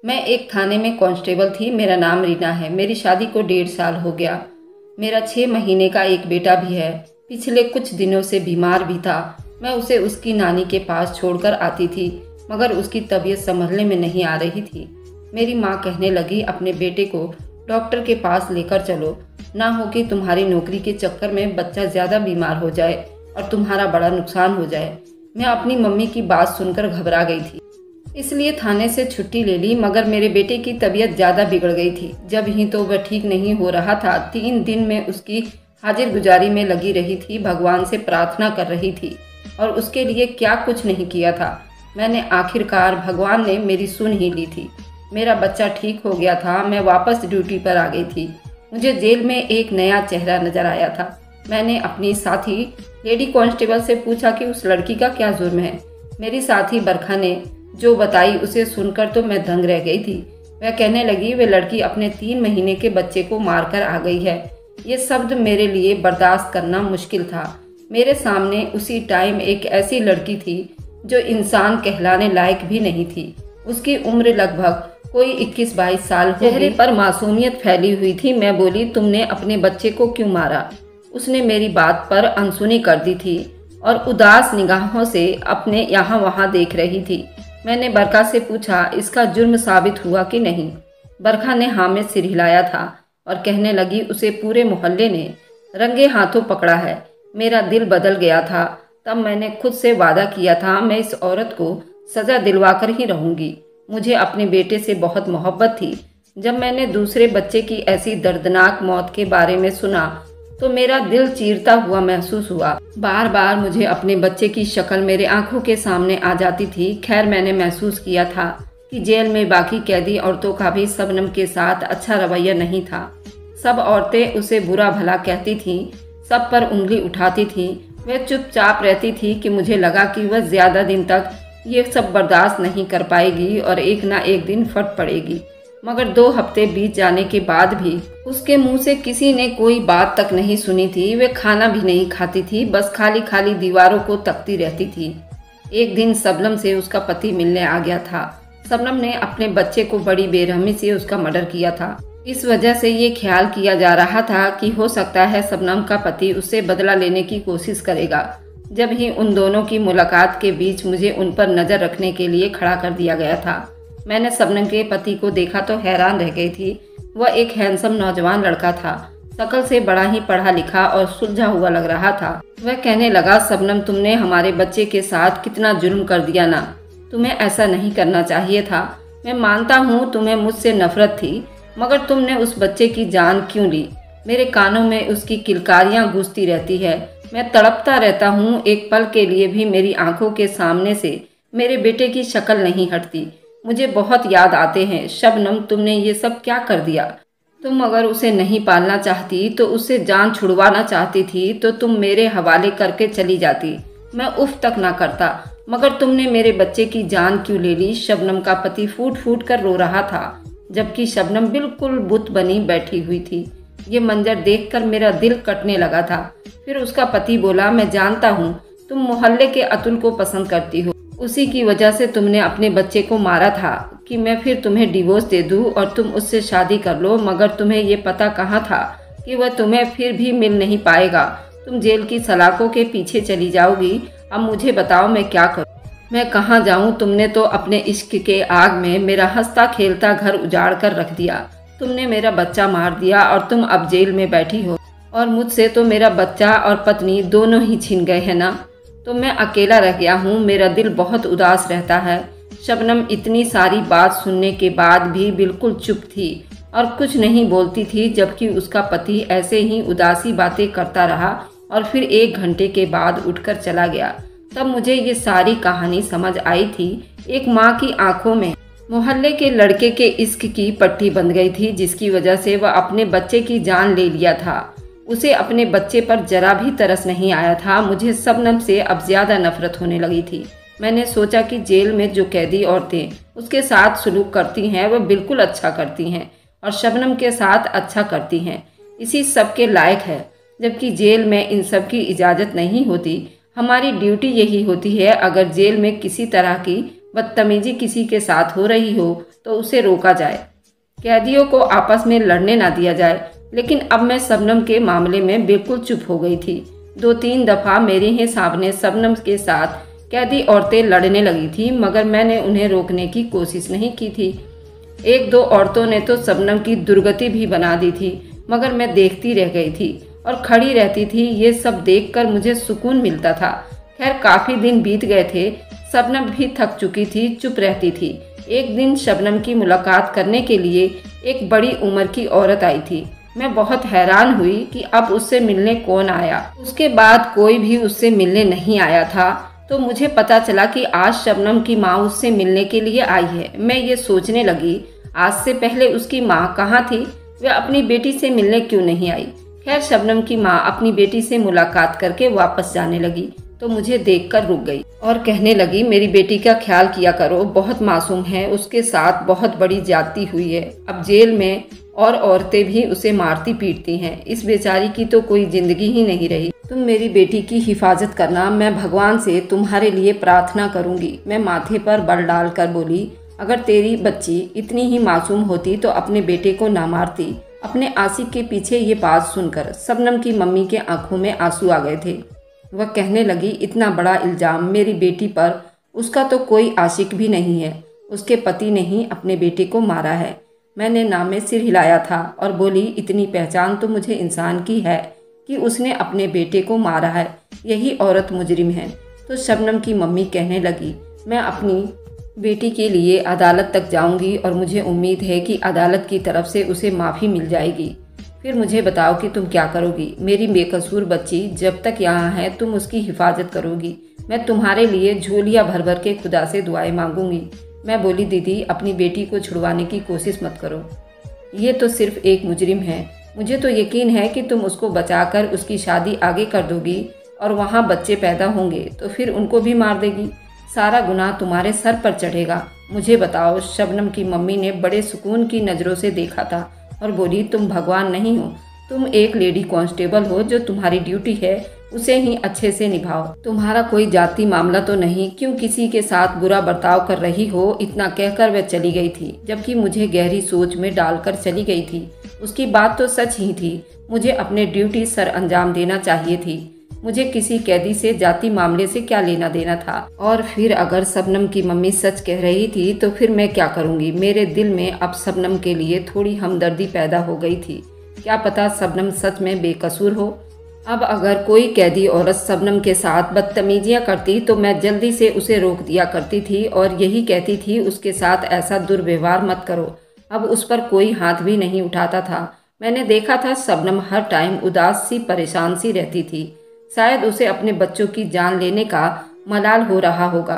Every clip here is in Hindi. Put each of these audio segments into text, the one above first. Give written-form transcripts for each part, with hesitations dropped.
मैं एक थाने में कांस्टेबल थी। मेरा नाम रीना है। मेरी शादी को 1.5 साल हो गया। मेरा 6 महीने का एक बेटा भी है। पिछले कुछ दिनों से बीमार भी था। मैं उसे उसकी नानी के पास छोड़कर आती थी, मगर उसकी तबीयत संभलने में नहीं आ रही थी। मेरी माँ कहने लगी, अपने बेटे को डॉक्टर के पास लेकर चलो, ना हो कि तुम्हारी नौकरी के चक्कर में बच्चा ज़्यादा बीमार हो जाए और तुम्हारा बड़ा नुकसान हो जाए। मैं अपनी मम्मी की बात सुनकर घबरा गई थी, इसलिए थाने से छुट्टी ले ली। मगर मेरे बेटे की तबीयत ज़्यादा बिगड़ गई थी। जब ही तो वह ठीक नहीं हो रहा था, 3 दिन में उसकी हाजिर गुजारी में लगी रही थी, भगवान से प्रार्थना कर रही थी और उसके लिए क्या कुछ नहीं किया था। मैंने आखिरकार, भगवान ने मेरी सुन ही ली थी। मेरा बच्चा ठीक हो गया था। मैं वापस ड्यूटी पर आ गई थी। मुझे जेल में एक नया चेहरा नजर आया था। मैंने अपनी साथी लेडी कांस्टेबल से पूछा कि उस लड़की का क्या जुर्म है। मेरी साथी बरखा ने जो बताई, उसे सुनकर तो मैं दंग रह गई थी। वह कहने लगी, वे लड़की अपने 3 महीने के बच्चे को मारकर आ गई है। ये शब्द मेरे लिए बर्दाश्त करना मुश्किल था। मेरे सामने उसी टाइम एक ऐसी लड़की थी जो इंसान कहलाने लायक भी नहीं थी। उसकी उम्र लगभग कोई 21-22 साल, चेहरे पर मासूमियत फैली हुई थी। मैं बोली, तुमने अपने बच्चे को क्यों मारा? उसने मेरी बात पर अनसुनी कर दी थी और उदास निगाहों से अपने यहाँ वहाँ देख रही थी। मैंने बरखा से पूछा, इसका जुर्म साबित हुआ कि नहीं? बरखा ने हाँ में सिर हिलाया था और कहने लगी, उसे पूरे मोहल्ले ने रंगे हाथों पकड़ा है। मेरा दिल बदल गया था। तब मैंने खुद से वादा किया था, मैं इस औरत को सजा दिलवाकर ही रहूंगी। मुझे अपने बेटे से बहुत मोहब्बत थी। जब मैंने दूसरे बच्चे की ऐसी दर्दनाक मौत के बारे में सुना तो मेरा दिल चीरता हुआ महसूस हुआ। बार बार मुझे अपने बच्चे की शक्ल मेरे आंखों के सामने आ जाती थी। खैर, मैंने महसूस किया था कि जेल में बाकी कैदी औरतों का भी शबनम के साथ अच्छा रवैया नहीं था। सब औरतें उसे बुरा भला कहती थीं, सब पर उंगली उठाती थीं। वह चुपचाप रहती थी कि मुझे लगा कि वह ज्यादा दिन तक ये सब बर्दाश्त नहीं कर पाएगी और एक ना एक दिन फट पड़ेगी। मगर 2 हफ्ते बीत जाने के बाद भी उसके मुंह से किसी ने कोई बात तक नहीं सुनी थी। वे खाना भी नहीं खाती थी, बस खाली खाली दीवारों को तकती रहती थी। एक दिन शबनम से उसका पति मिलने आ गया था। शबनम ने अपने बच्चे को बड़ी बेरहमी से उसका मर्डर किया था। इस वजह से ये ख्याल किया जा रहा था कि हो सकता है शबनम का पति उससे बदला लेने की कोशिश करेगा। जब ही उन दोनों की मुलाकात के बीच मुझे उन पर नजर रखने के लिए खड़ा कर दिया गया था। मैंने शबनम के पति को देखा तो हैरान रह गई थी। वह एक हैंडसम नौजवान लड़का था। शक्ल से बड़ा ही पढ़ा लिखा और सुलझा हुआ लग रहा था। वह कहने लगा, शबनम, तुमने हमारे बच्चे के साथ कितना जुर्म कर दिया ना। तुम्हें ऐसा नहीं करना चाहिए था। मैं मानता हूँ तुम्हें मुझसे नफरत थी, मगर तुमने उस बच्चे की जान क्यों ली? मेरे कानों में उसकी किलकारियाँ गूंजती रहती है। मैं तड़पता रहता हूँ। एक पल के लिए भी मेरी आंखों के सामने से मेरे बेटे की शक्ल नहीं हटती। मुझे बहुत याद आते हैं। शबनम, तुमने ये सब क्या कर दिया? तुम अगर उसे नहीं पालना चाहती, तो उससे जान छुड़वाना चाहती थी, तो तुम मेरे हवाले करके चली जाती। मैं उफ तक ना करता। मगर तुमने मेरे बच्चे की जान क्यों ले ली? शबनम का पति फूट फूट कर रो रहा था, जबकि शबनम बिल्कुल बुत बनी बैठी हुई थी। ये मंजर देखकर मेरा दिल कटने लगा था। फिर उसका पति बोला, मैं जानता हूँ तुम मोहल्ले के अतुल को पसंद करती हो। उसी की वजह से तुमने अपने बच्चे को मारा था कि मैं फिर तुम्हें डिवोर्स दे दूं और तुम उससे शादी कर लो। मगर तुम्हें ये पता कहाँ था कि वह तुम्हें फिर भी मिल नहीं पाएगा। तुम जेल की सलाखों के पीछे चली जाओगी। अब मुझे बताओ, मैं क्या करूं? मैं कहाँ जाऊं? तुमने तो अपने इश्क के आग में मेरा हंसता खेलता घर उजाड़ कर रख दिया। तुमने मेरा बच्चा मार दिया और तुम अब जेल में बैठी हो, और मुझसे तो मेरा बच्चा और पत्नी दोनों ही छीन गए हैं ना। तो मैं अकेला रह गया हूँ। मेरा दिल बहुत उदास रहता है। शबनम इतनी सारी बात सुनने के बाद भी बिल्कुल चुप थी और कुछ नहीं बोलती थी, जबकि उसका पति ऐसे ही उदासी बातें करता रहा और फिर 1 घंटे के बाद उठकर चला गया। तब मुझे ये सारी कहानी समझ आई थी। एक माँ की आंखों में मोहल्ले के लड़के के इश्क की पट्टी बंध गई थी, जिसकी वजह से वह अपने बच्चे की जान ले लिया था। उसे अपने बच्चे पर जरा भी तरस नहीं आया था। मुझे शबनम से अब ज्यादा नफरत होने लगी थी। मैंने सोचा कि जेल में जो कैदी औरतें उसके साथ सलूक करती हैं, वह बिल्कुल अच्छा करती हैं और शबनम के साथ अच्छा करती हैं। इसी सब के लायक है, जबकि जेल में इन सब की इजाज़त नहीं होती। हमारी ड्यूटी यही होती है। अगर जेल में किसी तरह की बदतमीजी किसी के साथ हो रही हो तो उसे रोका जाए, कैदियों को आपस में लड़ने ना दिया जाए। लेकिन अब मैं शबनम के मामले में बिल्कुल चुप हो गई थी। 2-3 दफ़ा मेरे ही सामने शबनम के साथ कैदी औरतें लड़ने लगी थी, मगर मैंने उन्हें रोकने की कोशिश नहीं की थी। 1-2 औरतों ने तो शबनम की दुर्गति भी बना दी थी, मगर मैं देखती रह गई थी और खड़ी रहती थी। ये सब देखकर मुझे सुकून मिलता था। खैर, काफ़ी दिन बीत गए थे। शबनम भी थक चुकी थी, चुप रहती थी। एक दिन शबनम की मुलाकात करने के लिए एक बड़ी उम्र की औरत आई थी। मैं बहुत हैरान हुई कि अब उससे मिलने कौन आया। उसके बाद कोई भी उससे मिलने नहीं आया था। तो मुझे पता चला कि आज शबनम की माँ उससे मिलने के लिए आई है। मैं ये सोचने लगी, आज से पहले उसकी माँ कहाँ थी? वह अपनी बेटी से मिलने क्यों नहीं आई? खैर, शबनम की माँ अपनी बेटी से मुलाकात करके वापस जाने लगी तो मुझे देखकर रुक गई और कहने लगी, मेरी बेटी का ख्याल किया करो, बहुत मासूम है, उसके साथ बहुत बड़ी ज्यादती हुई है। अब जेल में और औरतें भी उसे मारती पीटती हैं। इस बेचारी की तो कोई जिंदगी ही नहीं रही। तुम मेरी बेटी की हिफाजत करना, मैं भगवान से तुम्हारे लिए प्रार्थना करूंगी। मैं माथे पर बल डालकर बोली, अगर तेरी बच्ची इतनी ही मासूम होती तो अपने बेटे को ना मारती। अपने आशिक के पीछे ये बात सुनकर शबनम की मम्मी के आंखों में आंसू आ गए थे। वह कहने लगी, इतना बड़ा इल्जाम मेरी बेटी पर? उसका तो कोई आशिक भी नहीं है। उसके पति ने ही अपने बेटे को मारा है। मैंने नाम में सिर हिलाया था और बोली, इतनी पहचान तो मुझे इंसान की है कि उसने अपने बेटे को मारा है। यही औरत मुजरिम है। तो शबनम की मम्मी कहने लगी, मैं अपनी बेटी के लिए अदालत तक जाऊंगी और मुझे उम्मीद है कि अदालत की तरफ से उसे माफ़ी मिल जाएगी। फिर मुझे बताओ कि तुम क्या करोगी? मेरी बेकसूर बच्ची जब तक यहाँ है तुम उसकी हिफाजत करोगी। मैं तुम्हारे लिए झोलियाँ भर भर के खुदा से दुआएं मांगूंगी। मैं बोली, दीदी अपनी बेटी को छुड़वाने की कोशिश मत करो। ये तो सिर्फ एक मुजरिम है। मुझे तो यकीन है कि तुम उसको बचाकर उसकी शादी आगे कर दोगी और वहाँ बच्चे पैदा होंगे तो फिर उनको भी मार देगी। सारा गुनाह तुम्हारे सर पर चढ़ेगा। मुझे बताओ। शबनम की मम्मी ने बड़े सुकून की नज़रों से देखा था और बोली, तुम भगवान नहीं हो, तुम एक लेडी कांस्टेबल हो। जो तुम्हारी ड्यूटी है उसे ही अच्छे से निभाओ। तुम्हारा कोई जाति मामला तो नहीं, क्यों किसी के साथ बुरा बर्ताव कर रही हो? इतना कहकर वह चली गई थी, जबकि मुझे गहरी सोच में डालकर चली गई थी। उसकी बात तो सच ही थी। मुझे अपने ड्यूटी सर अंजाम देना चाहिए थी। मुझे किसी कैदी से जाति मामले से क्या लेना देना था? और फिर अगर शबनम की मम्मी सच कह रही थी तो फिर मैं क्या करूंगी? मेरे दिल में अब शबनम के लिए थोड़ी हमदर्दी पैदा हो गई थी। क्या पता शबनम सच में बेकसूर हो। अब अगर कोई कैदी औरत शबनम के साथ बदतमीजियां करती तो मैं जल्दी से उसे रोक दिया करती थी और यही कहती थी, उसके साथ ऐसा दुर्व्यवहार मत करो। अब उस पर कोई हाथ भी नहीं उठाता था। मैंने देखा था शबनम हर टाइम उदास सी परेशान सी रहती थी। शायद उसे अपने बच्चों की जान लेने का मलाल हो रहा होगा।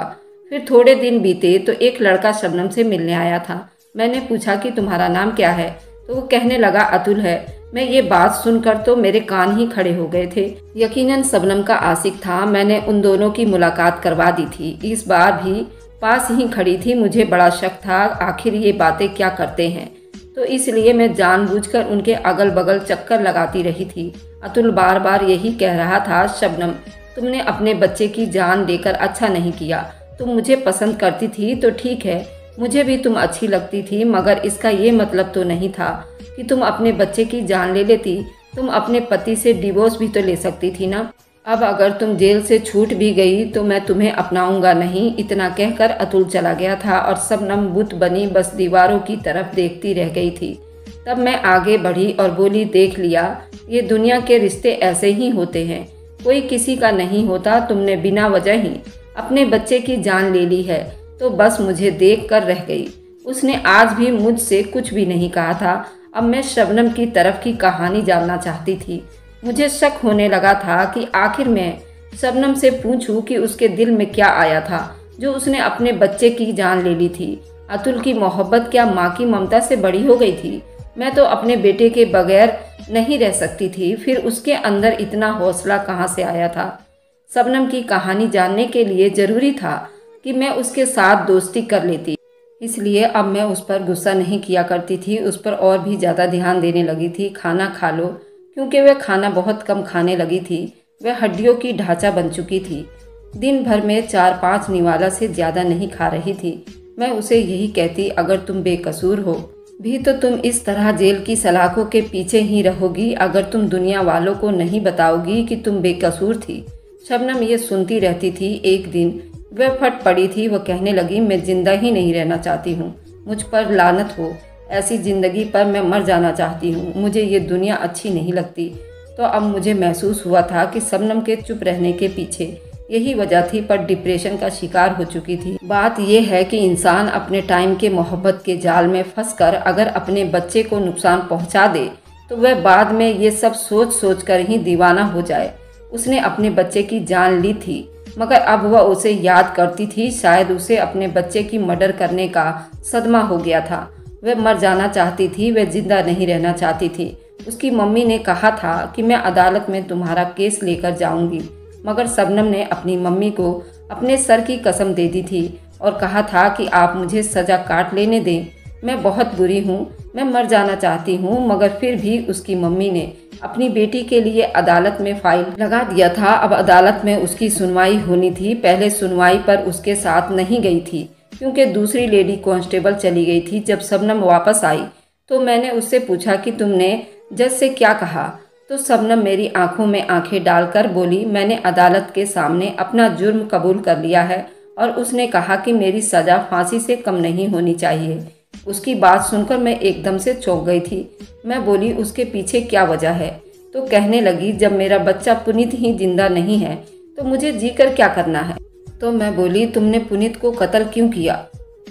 फिर थोड़े दिन बीते तो एक लड़का शबनम से मिलने आया था। मैंने पूछा कि तुम्हारा नाम क्या है? तो वो कहने लगा, अतुल है। मैं ये बात सुनकर तो मेरे कान ही खड़े हो गए थे। यकीनन शबनम का आशिक था। मैंने उन दोनों की मुलाकात करवा दी थी। इस बार भी पास ही खड़ी थी। मुझे बड़ा शक था आखिर ये बातें क्या करते हैं, तो इसलिए मैं जानबूझकर उनके अगल बगल चक्कर लगाती रही थी। अतुल बार बार यही कह रहा था, शबनम तुमने अपने बच्चे की जान देकर अच्छा नहीं किया। तुम मुझे पसंद करती थी तो ठीक है, मुझे भी तुम अच्छी लगती थी, मगर इसका ये मतलब तो नहीं था कि तुम अपने बच्चे की जान ले लेती। तुम अपने पति से डिवोर्स भी तो ले सकती थी ना। अब अगर तुम जेल से छूट भी गई तो मैं तुम्हें अपनाऊंगा नहीं। इतना कहकर अतुल चला गया था और शबनम बुत बनी बस दीवारों की तरफ देखती रह गई थी। तब मैं आगे बढ़ी और बोली, देख लिया, ये दुनिया के रिश्ते ऐसे ही होते हैं, कोई किसी का नहीं होता। तुमने बिना वजह ही अपने बच्चे की जान ले ली है तो बस मुझे देख कर रह गई। उसने आज भी मुझसे कुछ भी नहीं कहा था। अब मैं शबनम की तरफ की कहानी जानना चाहती थी। मुझे शक होने लगा था कि आखिर मैं शबनम से पूछूं कि उसके दिल में क्या आया था जो उसने अपने बच्चे की जान ले ली थी। अतुल की मोहब्बत क्या माँ की ममता से बड़ी हो गई थी? मैं तो अपने बेटे के बगैर नहीं रह सकती थी। फिर उसके अंदर इतना हौसला कहाँ से आया था? शबनम की कहानी जानने के लिए ज़रूरी था कि मैं उसके साथ दोस्ती कर लेती। इसलिए अब मैं उस पर गुस्सा नहीं किया करती थी, उस पर और भी ज़्यादा ध्यान देने लगी थी। खाना खा लो, क्योंकि वह खाना बहुत कम खाने लगी थी। वह हड्डियों की ढांचा बन चुकी थी। दिन भर में 4-5 निवाला से ज़्यादा नहीं खा रही थी। मैं उसे यही कहती, अगर तुम बेकसूर हो भी तो तुम इस तरह जेल की सलाखों के पीछे ही रहोगी, अगर तुम दुनिया वालों को नहीं बताओगी कि तुम बेकसूर थी। शबनम ये सुनती रहती थी। एक दिन वह फट पड़ी थी। वह कहने लगी, मैं जिंदा ही नहीं रहना चाहती हूँ, मुझ पर लानत हो, ऐसी ज़िंदगी पर मैं मर जाना चाहती हूँ, मुझे ये दुनिया अच्छी नहीं लगती। तो अब मुझे महसूस हुआ था कि शबनम के चुप रहने के पीछे यही वजह थी, पर डिप्रेशन का शिकार हो चुकी थी। बात यह है कि इंसान अपने टाइम के मोहब्बत के जाल में फंसकर अगर अपने बच्चे को नुकसान पहुंचा दे तो वह बाद में ये सब सोच सोच कर ही दीवाना हो जाए। उसने अपने बच्चे की जान ली थी, मगर अब वह उसे याद करती थी। शायद उसे अपने बच्चे की मर्डर करने का सदमा हो गया था। वह मर जाना चाहती थी, वह जिंदा नहीं रहना चाहती थी। उसकी मम्मी ने कहा था कि मैं अदालत में तुम्हारा केस लेकर जाऊंगी, मगर शबनम ने अपनी मम्मी को अपने सर की कसम दे दी थी और कहा था कि आप मुझे सज़ा काट लेने दें, मैं बहुत बुरी हूँ, मैं मर जाना चाहती हूँ। मगर फिर भी उसकी मम्मी ने अपनी बेटी के लिए अदालत में फाइल लगा दिया था। अब अदालत में उसकी सुनवाई होनी थी। पहले सुनवाई पर उसके साथ नहीं गई थी क्योंकि दूसरी लेडी कांस्टेबल चली गई थी। जब शबनम वापस आई तो मैंने उससे पूछा कि तुमने जज से क्या कहा, तो शबनम मेरी आंखों में आंखें डालकर बोली, मैंने अदालत के सामने अपना जुर्म कबूल कर लिया है और उसने कहा कि मेरी सज़ा फांसी से कम नहीं होनी चाहिए। उसकी बात सुनकर मैं एकदम से चौंक गई थी। मैं बोली, उसके पीछे क्या वजह है? तो कहने लगी, जब मेरा बच्चा पुनीत ही जिंदा नहीं है तो मुझे जीकर क्या करना है? तो मैं बोली, तुमने पुनीत को कत्ल क्यों किया?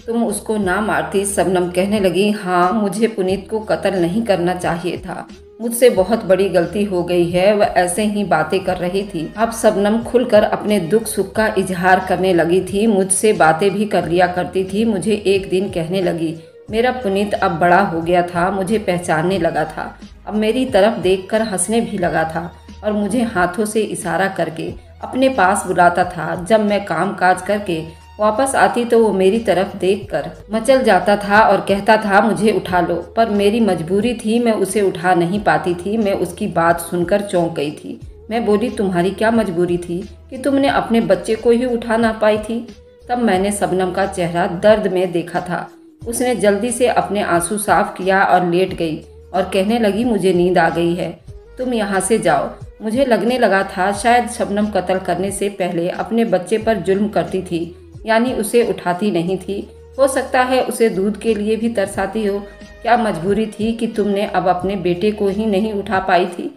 तुम उसको ना मारती। शबनम कहने लगी, हाँ, मुझे पुनीत को कत्ल नहीं करना चाहिए था, मुझसे बहुत बड़ी गलती हो गई है। वह ऐसे ही बातें कर रही थी। अब शबनम खुलकर अपने दुख सुख का इजहार करने लगी थी। मुझसे बातें भी कर लिया करती थी। मुझे एक दिन कहने लगी, मेरा पुनीत अब बड़ा हो गया था, मुझे पहचानने लगा था, अब मेरी तरफ देखकर हंसने भी लगा था और मुझे हाथों से इशारा करके अपने पास बुलाता था। जब मैं काम काज करके वापस आती तो वो मेरी तरफ देखकर मचल जाता था और कहता था, मुझे उठा लो। पर मेरी मजबूरी थी, मैं उसे उठा नहीं पाती थी। मैं उसकी बात सुनकर चौंक गई थी। मैं बोली, तुम्हारी क्या मजबूरी थी कि तुमने अपने बच्चे को ही उठा ना पाई थी? तब मैंने शबनम का चेहरा दर्द में देखा था। उसने जल्दी से अपने आंसू साफ किया और लेट गई और कहने लगी, मुझे नींद आ गई है, तुम यहाँ से जाओ। मुझे लगने लगा था शायद शबनम कत्ल करने से पहले अपने बच्चे पर जुल्म करती थी, यानी उसे उठाती नहीं थी। हो सकता है उसे दूध के लिए भी तरसाती हो। क्या मजबूरी थी कि तुमने अब अपने बेटे को ही नहीं उठा पाई थी?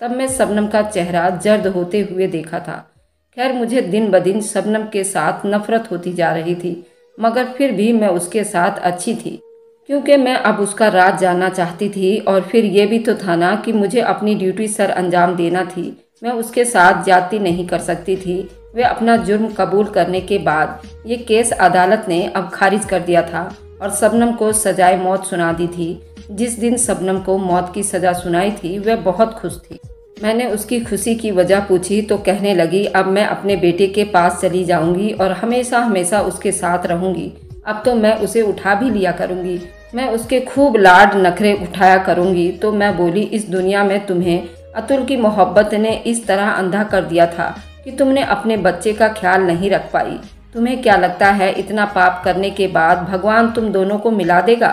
तब मैं शबनम का चेहरा जर्द होते हुए देखा था। खैर, मुझे दिन ब दिन शबनम के साथ नफरत होती जा रही थी, मगर फिर भी मैं उसके साथ अच्छी थी क्योंकि मैं अब उसका राज जानना चाहती थी। और फिर ये भी तो था ना कि मुझे अपनी ड्यूटी सर अंजाम देना थी। मैं उसके साथ ज्यादती नहीं कर सकती थी। वह अपना जुर्म कबूल करने के बाद ये केस अदालत ने अब खारिज कर दिया था और शबनम को सजाए मौत सुना दी थी। जिस दिन शबनम को मौत की सज़ा सुनाई थी वह बहुत खुश थी। मैंने उसकी खुशी की वजह पूछी तो कहने लगी, अब मैं अपने बेटे के पास चली जाऊंगी और हमेशा हमेशा उसके साथ रहूंगी। अब तो मैं उसे उठा भी लिया करूंगी, मैं उसके खूब लाड नखरे उठाया करूंगी। तो मैं बोली, इस दुनिया में तुम्हें अतुल की मोहब्बत ने इस तरह अंधा कर दिया था कि तुमने अपने बच्चे का ख्याल नहीं रख पाई। तुम्हें क्या लगता है इतना पाप करने के बाद भगवान तुम दोनों को मिला देगा?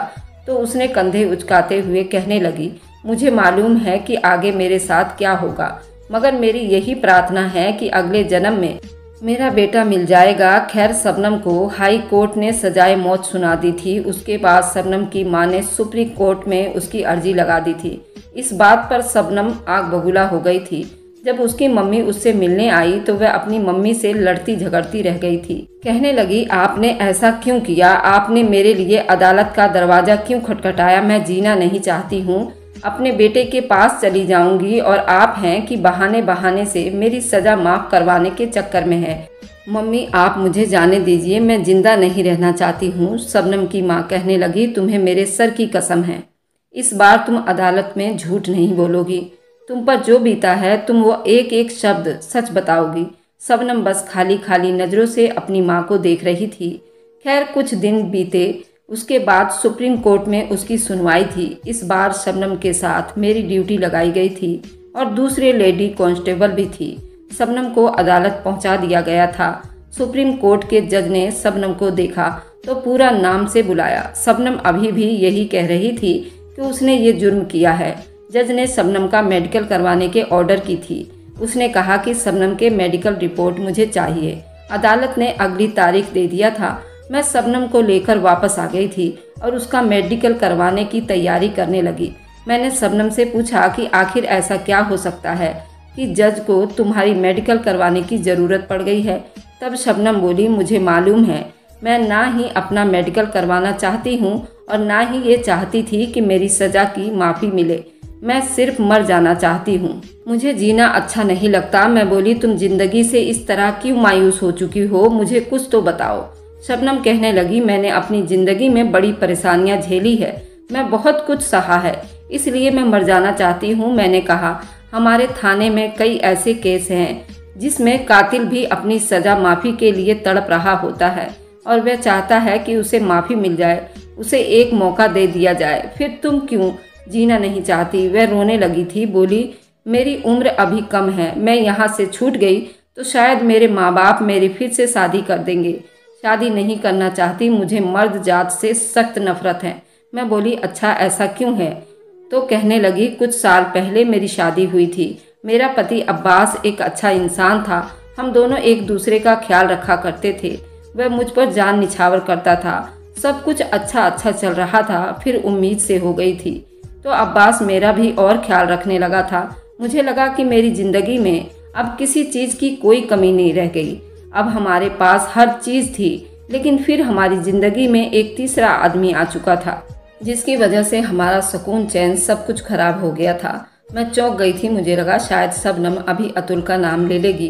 तो उसने कंधे उचकाते हुए कहने लगी, मुझे मालूम है कि आगे मेरे साथ क्या होगा, मगर मेरी यही प्रार्थना है कि अगले जन्म में मेरा बेटा मिल जाएगा। खैर, शबनम को हाई कोर्ट ने सजाए मौत सुना दी थी। उसके बाद शबनम की मां ने सुप्रीम कोर्ट में उसकी अर्जी लगा दी थी। इस बात पर शबनम आग बबूला हो गई थी। जब उसकी मम्मी उससे मिलने आई तो वह अपनी मम्मी से लड़ती झगड़ती रह गई थी। कहने लगी, आपने ऐसा क्यों किया? आपने मेरे लिए अदालत का दरवाज़ा क्यों खटखटाया? मैं जीना नहीं चाहती हूँ, अपने बेटे के पास चली जाऊंगी और आप हैं कि बहाने बहाने से मेरी सज़ा माफ़ करवाने के चक्कर में है। मम्मी, आप मुझे जाने दीजिए, मैं जिंदा नहीं रहना चाहती हूँ। शबनम की माँ कहने लगी, तुम्हें मेरे सर की कसम है, इस बार तुम अदालत में झूठ नहीं बोलोगी। तुम पर जो बीता है तुम वो एक एक शब्द सच बताओगी। शबनम बस खाली खाली नज़रों से अपनी माँ को देख रही थी। खैर, कुछ दिन बीते। उसके बाद सुप्रीम कोर्ट में उसकी सुनवाई थी। इस बार शबनम के साथ मेरी ड्यूटी लगाई गई थी और दूसरे लेडी कांस्टेबल भी थी। शबनम को अदालत पहुंचा दिया गया था। सुप्रीम कोर्ट के जज ने शबनम को देखा तो पूरा नाम से बुलाया। शबनम अभी भी यही कह रही थी कि उसने ये जुर्म किया है। जज ने शबनम का मेडिकल करवाने के ऑर्डर की थी। उसने कहा कि शबनम के मेडिकल रिपोर्ट मुझे चाहिए। अदालत ने अगली तारीख दे दिया था। मैं शबनम को लेकर वापस आ गई थी और उसका मेडिकल करवाने की तैयारी करने लगी। मैंने शबनम से पूछा कि आखिर ऐसा क्या हो सकता है कि जज को तुम्हारी मेडिकल करवाने की ज़रूरत पड़ गई है। तब शबनम बोली, मुझे मालूम है, मैं ना ही अपना मेडिकल करवाना चाहती हूँ और ना ही ये चाहती थी कि मेरी सज़ा की माफ़ी मिले। मैं सिर्फ मर जाना चाहती हूँ, मुझे जीना अच्छा नहीं लगता। मैं बोली, तुम जिंदगी से इस तरह क्यों मायूस हो चुकी हो, मुझे कुछ तो बताओ। शबनम कहने लगी, मैंने अपनी ज़िंदगी में बड़ी परेशानियाँ झेली है, मैं बहुत कुछ सहा है, इसलिए मैं मर जाना चाहती हूँ। मैंने कहा, हमारे थाने में कई ऐसे केस हैं जिसमें कातिल भी अपनी सज़ा माफ़ी के लिए तड़प रहा होता है और वह चाहता है कि उसे माफ़ी मिल जाए, उसे एक मौका दे दिया जाए। फिर तुम क्यों जीना नहीं चाहती? वह रोने लगी थी। बोली, मेरी उम्र अभी कम है, मैं यहाँ से छूट गई तो शायद मेरे माँ बाप मेरी फिर से शादी कर देंगे। शादी नहीं करना चाहती, मुझे मर्द जात से सख्त नफरत है। मैं बोली, अच्छा ऐसा क्यों है? तो कहने लगी, कुछ साल पहले मेरी शादी हुई थी। मेरा पति अब्बास एक अच्छा इंसान था, हम दोनों एक दूसरे का ख्याल रखा करते थे। वह मुझ पर जान निछावर करता था, सब कुछ अच्छा चल रहा था। फिर उम्मीद से हो गई थी तो अब्बास मेरा भी और ख्याल रखने लगा था। मुझे लगा कि मेरी ज़िंदगी में अब किसी चीज़ की कोई कमी नहीं रह गई। अब हमारे पास हर चीज़ थी, लेकिन फिर हमारी ज़िंदगी में एक तीसरा आदमी आ चुका था जिसकी वजह से हमारा सुकून चैन सब कुछ खराब हो गया था। मैं चौंक गई थी। मुझे लगा शायद शबनम अभी अतुल का नाम ले लेगी,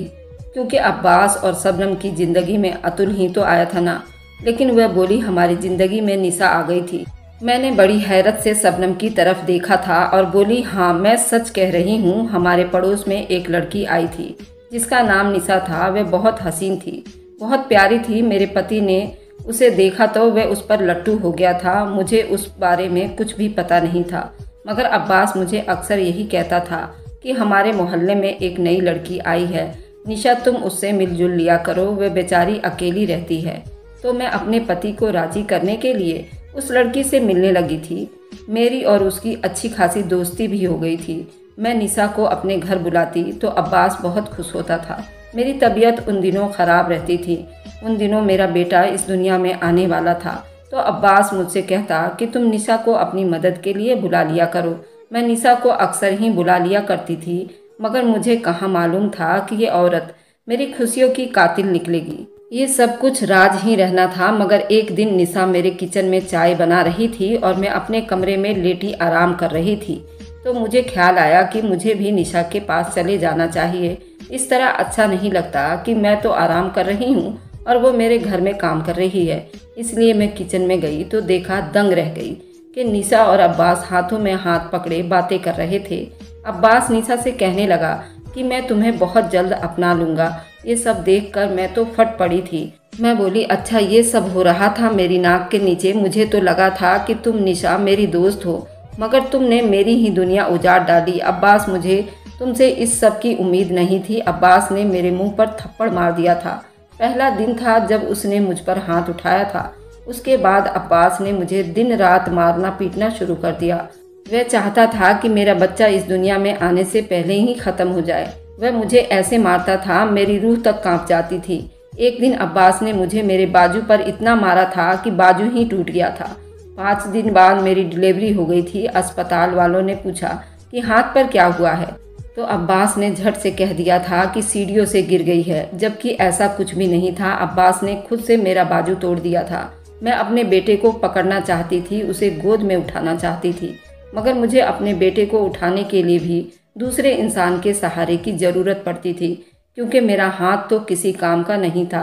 क्योंकि अब्बास और शबनम की ज़िंदगी में अतुल ही तो आया था ना। लेकिन वह बोली, हमारी ज़िंदगी में निशा आ गई थी। मैंने बड़ी हैरत से शबनम की तरफ देखा था और बोली, हाँ मैं सच कह रही हूँ, हमारे पड़ोस में एक लड़की आई थी जिसका नाम निशा था। वह बहुत हसीन थी, बहुत प्यारी थी। मेरे पति ने उसे देखा तो वह उस पर लट्टू हो गया था। मुझे उस बारे में कुछ भी पता नहीं था, मगर अब्बास मुझे अक्सर यही कहता था कि हमारे मोहल्ले में एक नई लड़की आई है, निशा, तुम उससे मिलजुल लिया करो, वह बेचारी अकेली रहती है। तो मैं अपने पति को राजी करने के लिए उस लड़की से मिलने लगी थी। मेरी और उसकी अच्छी खासी दोस्ती भी हो गई थी। मैं निशा को अपने घर बुलाती तो अब्बास बहुत खुश होता था। मेरी तबीयत उन दिनों ख़राब रहती थी। उन दिनों मेरा बेटा इस दुनिया में आने वाला था। तो अब्बास मुझसे कहता कि तुम निशा को अपनी मदद के लिए बुला लिया करो। मैं निशा को अक्सर ही बुला लिया करती थी, मगर मुझे कहाँ मालूम था कि ये औरत मेरी खुशियों की कातिल निकलेगी। ये सब कुछ राज ही रहना था। मगर एक दिन निशा मेरे किचन में चाय बना रही थी और मैं अपने कमरे में लेटी आराम कर रही थी। तो मुझे ख्याल आया कि मुझे भी निशा के पास चले जाना चाहिए। इस तरह अच्छा नहीं लगता कि मैं तो आराम कर रही हूँ और वो मेरे घर में काम कर रही है। इसलिए मैं किचन में गई तो देखा, दंग रह गई कि निशा और अब्बास हाथों में हाथ पकड़े बातें कर रहे थे। अब्बास निशा से कहने लगा कि मैं तुम्हें बहुत जल्द अपना लूँगा। ये सब देखकर मैं तो फट पड़ी थी। मैं बोली, अच्छा ये सब हो रहा था मेरी नाक के नीचे? मुझे तो लगा था कि तुम निशा मेरी दोस्त हो, मगर तुमने मेरी ही दुनिया उजाड़ डाली। अब्बास, मुझे तुमसे इस सब की उम्मीद नहीं थी। अब्बास ने मेरे मुंह पर थप्पड़ मार दिया था। पहला दिन था जब उसने मुझ पर हाथ उठाया था। उसके बाद अब्बास ने मुझे दिन रात मारना पीटना शुरू कर दिया। वह चाहता था कि मेरा बच्चा इस दुनिया में आने से पहले ही ख़त्म हो जाए। वह मुझे ऐसे मारता था, मेरी रूह तक कांप जाती थी। एक दिन अब्बास ने मुझे मेरे बाजू पर इतना मारा था कि बाजू ही टूट गया था। 5 दिन बाद मेरी डिलीवरी हो गई थी। अस्पताल वालों ने पूछा कि हाथ पर क्या हुआ है, तो अब्बास ने झट से कह दिया था कि सीढ़ियों से गिर गई है, जबकि ऐसा कुछ भी नहीं था। अब्बास ने खुद से मेरा बाजू तोड़ दिया था। मैं अपने बेटे को पकड़ना चाहती थी, उसे गोद में उठाना चाहती थी, मगर मुझे अपने बेटे को उठाने के लिए भी दूसरे इंसान के सहारे की ज़रूरत पड़ती थी, क्योंकि मेरा हाथ तो किसी काम का नहीं था।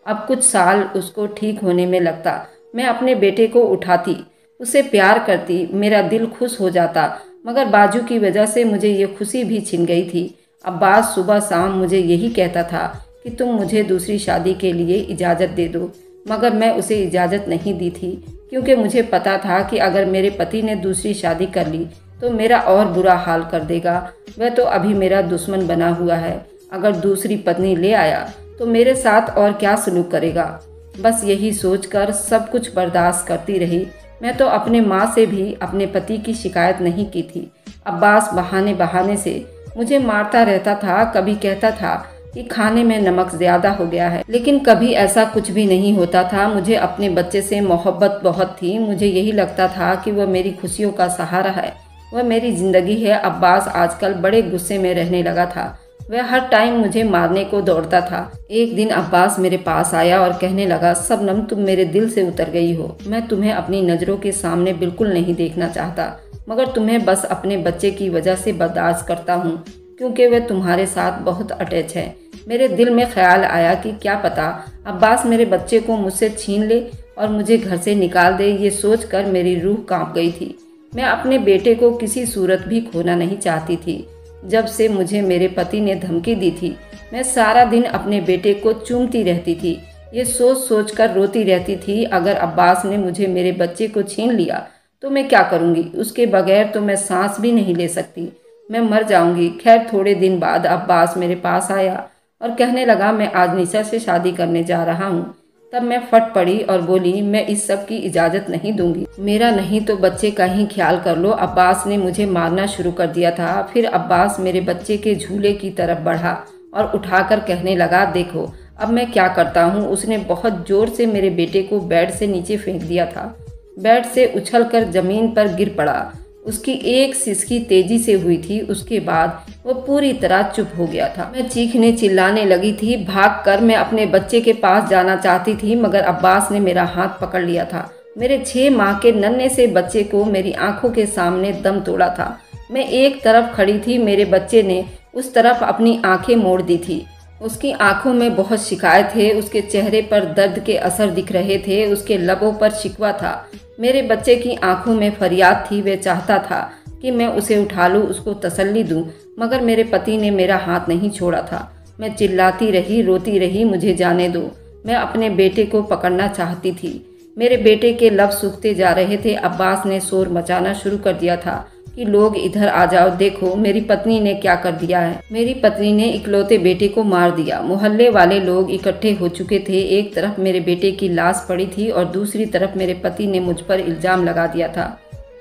अब कुछ साल उसको ठीक होने में लगता। मैं अपने बेटे को उठाती, उसे प्यार करती, मेरा दिल खुश हो जाता, मगर बाजू की वजह से मुझे ये खुशी भी छिन गई थी। अब्बास सुबह शाम मुझे यही कहता था कि तुम मुझे दूसरी शादी के लिए इजाज़त दे दो, मगर मैं उसे इजाज़त नहीं दी थी, क्योंकि मुझे पता था कि अगर मेरे पति ने दूसरी शादी कर ली तो मेरा और बुरा हाल कर देगा। वह तो अभी मेरा दुश्मन बना हुआ है। अगर दूसरी पत्नी ले आया तो मेरे साथ और क्या सलूक करेगा। बस यही सोचकर सब कुछ बर्दाश्त करती रही। मैं तो अपने माँ से भी अपने पति की शिकायत नहीं की थी। अब्बास बहाने बहाने से मुझे मारता रहता था। कभी कहता था कि खाने में नमक ज़्यादा हो गया है, लेकिन कभी ऐसा कुछ भी नहीं होता था। मुझे अपने बच्चे से मोहब्बत बहुत थी। मुझे यही लगता था कि वह मेरी खुशियों का सहारा है, वह मेरी ज़िंदगी है। अब्बास आजकल बड़े गुस्से में रहने लगा था। वह हर टाइम मुझे मारने को दौड़ता था। एक दिन अब्बास मेरे पास आया और कहने लगा, शबनम तुम मेरे दिल से उतर गई हो। मैं तुम्हें अपनी नज़रों के सामने बिल्कुल नहीं देखना चाहता, मगर तुम्हें बस अपने बच्चे की वजह से बर्दाश्त करता हूँ, क्योंकि वह तुम्हारे साथ बहुत अटैच है। मेरे दिल में ख्याल आया कि क्या पता अब्बास मेरे बच्चे को मुझसे छीन ले और मुझे घर से निकाल दे। ये सोचकर मेरी रूह कांप गई थी। मैं अपने बेटे को किसी सूरत भी खोना नहीं चाहती थी। जब से मुझे मेरे पति ने धमकी दी थी, मैं सारा दिन अपने बेटे को चूमती रहती थी। ये सोच सोच कर रोती रहती थी, अगर अब्बास ने मुझे मेरे बच्चे को छीन लिया तो मैं क्या करूँगी। उसके बगैर तो मैं सांस भी नहीं ले सकती, मैं मर जाऊँगी। खैर थोड़े दिन बाद अब्बास मेरे पास आया और कहने लगा, मैं आज निशा से शादी करने जा रहा हूँ। तब मैं फट पड़ी और बोली, मैं इस सब की इजाज़त नहीं दूंगी। मेरा नहीं तो बच्चे का ही ख्याल कर लो। अब्बास ने मुझे मारना शुरू कर दिया था। फिर अब्बास मेरे बच्चे के झूले की तरफ बढ़ा और उठाकर कहने लगा, देखो अब मैं क्या करता हूँ। उसने बहुत ज़ोर से मेरे बेटे को बेड से नीचे फेंक दिया था। बेड से उछलकर ज़मीन पर गिर पड़ा। उसकी एक सिसकी तेजी से हुई थी। उसके बाद वो पूरी तरह चुप हो गया था। मैं चीखने चिल्लाने लगी थी। भागकर मैं अपने बच्चे के पास जाना चाहती थी, मगर अब्बास ने मेरा हाथ पकड़ लिया था। मेरे 6 माह के नन्हे से बच्चे को मेरी आंखों के सामने दम तोड़ा था। मैं एक तरफ खड़ी थी, मेरे बच्चे ने उस तरफ अपनी आंखें मोड़ दी थी। उसकी आंखों में बहुत शिकायत है, उसके चेहरे पर दर्द के असर दिख रहे थे, उसके लबों पर शिकवा था। मेरे बच्चे की आंखों में फरियाद थी। वह चाहता था कि मैं उसे उठा लूँ, उसको तसल्ली दूँ, मगर मेरे पति ने मेरा हाथ नहीं छोड़ा था। मैं चिल्लाती रही, रोती रही, मुझे जाने दो। मैं अपने बेटे को पकड़ना चाहती थी। मेरे बेटे के लब सूखते जा रहे थे। अब्बास ने शोर मचाना शुरू कर दिया था कि लोग इधर आ जाओ, देखो मेरी पत्नी ने क्या कर दिया है। मेरी पत्नी ने इकलौते बेटे को मार दिया। मोहल्ले वाले लोग इकट्ठे हो चुके थे। एक तरफ मेरे बेटे की लाश पड़ी थी और दूसरी तरफ मेरे पति ने मुझ पर इल्ज़ाम लगा दिया था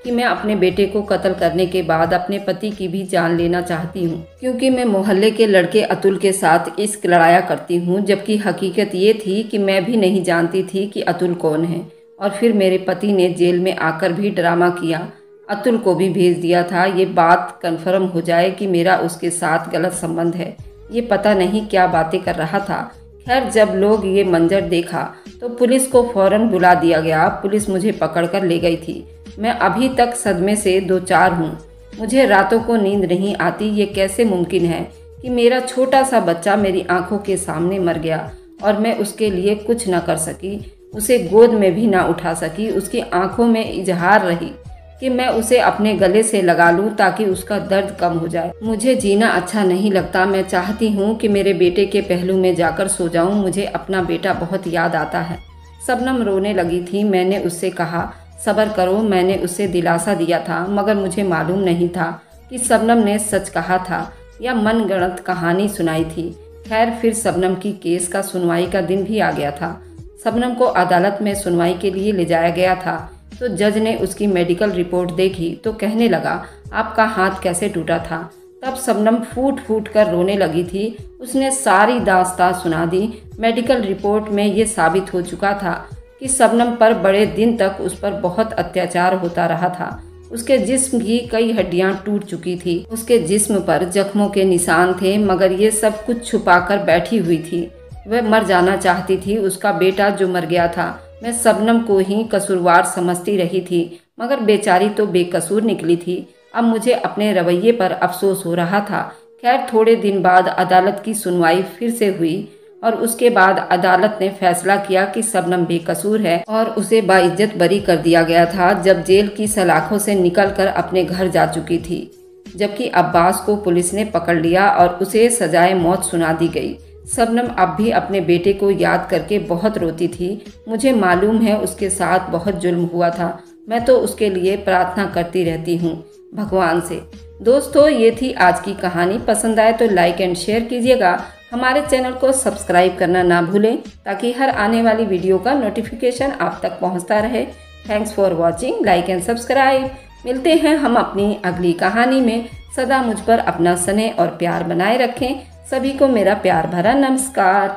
कि मैं अपने बेटे को कत्ल करने के बाद अपने पति की भी जान लेना चाहती हूँ, क्योंकि मैं मोहल्ले के लड़के अतुल के साथ इश्क लड़ाया करती हूँ। जबकि हकीकत ये थी कि मैं भी नहीं जानती थी कि अतुल कौन है। और फिर मेरे पति ने जेल में आकर भी ड्रामा किया, अतुल को भी भेज दिया था। ये बात कन्फर्म हो जाए कि मेरा उसके साथ गलत संबंध है। ये पता नहीं क्या बातें कर रहा था। खैर जब लोग ये मंजर देखा तो पुलिस को फौरन बुला दिया गया। पुलिस मुझे पकड़कर ले गई थी। मैं अभी तक सदमे से दो चार हूँ। मुझे रातों को नींद नहीं आती। ये कैसे मुमकिन है कि मेरा छोटा सा बच्चा मेरी आंखों के सामने मर गया और मैं उसके लिए कुछ न कर सकी, उसे गोद में भी ना उठा सकी। उसकी आंखों में इजहार रही कि मैं उसे अपने गले से लगा लूं ताकि उसका दर्द कम हो जाए। मुझे जीना अच्छा नहीं लगता। मैं चाहती हूँ कि मेरे बेटे के पहलू में जाकर सो जाऊं। मुझे अपना बेटा बहुत याद आता है। शबनम रोने लगी थी। मैंने उससे कहा, सब्र करो। मैंने उसे दिलासा दिया था, मगर मुझे मालूम नहीं था कि शबनम ने सच कहा था या मनगढ़ंत कहानी सुनाई थी। खैर फिर शबनम की केस का सुनवाई का दिन भी आ गया था। शबनम को अदालत में सुनवाई के लिए ले जाया गया था तो जज ने उसकी मेडिकल रिपोर्ट देखी तो कहने लगा, आपका हाथ कैसे टूटा था। तब शबनम फूट फूट कर रोने लगी थी। उसने सारी दास्तां सुना दी। मेडिकल रिपोर्ट में ये साबित हो चुका था कि शबनम पर बड़े दिन तक उस पर बहुत अत्याचार होता रहा था। उसके जिस्म की कई हड्डियां टूट चुकी थी। उसके जिस्म पर जख्मों के निशान थे, मगर ये सब कुछ छुपाकर बैठी हुई थी। वह मर जाना चाहती थी। उसका बेटा जो मर गया था, मैं शबनम को ही कसूरवार समझती रही थी, मगर बेचारी तो बेकसूर निकली थी। अब मुझे अपने रवैये पर अफसोस हो रहा था। खैर थोड़े दिन बाद अदालत की सुनवाई फिर से हुई और उसके बाद अदालत ने फैसला किया कि शबनम बेकसूर है और उसे बाइज्जत बरी कर दिया गया था जब जेल की सलाखों से निकलकर अपने घर जा चुकी थी। जबकि अब्बास को पुलिस ने पकड़ लिया और उसे सजाए मौत सुना दी गई। शबनम अब भी अपने बेटे को याद करके बहुत रोती थी। मुझे मालूम है उसके साथ बहुत जुल्म हुआ था। मैं तो उसके लिए प्रार्थना करती रहती हूँ। भगवान से। दोस्तों, ये थी आज की कहानी। पसंद आए तो लाइक एंड शेयर कीजिएगा। हमारे चैनल को सब्सक्राइब करना ना भूलें ताकि हर आने वाली वीडियो का नोटिफिकेशन आप तक पहुंचता रहे। Thanks for watching, like and subscribe. मिलते हैं हम अपनी अगली कहानी में। सदा मुझ पर अपना स्नेह और प्यार बनाए रखें। सभी को मेरा प्यार भरा नमस्कार।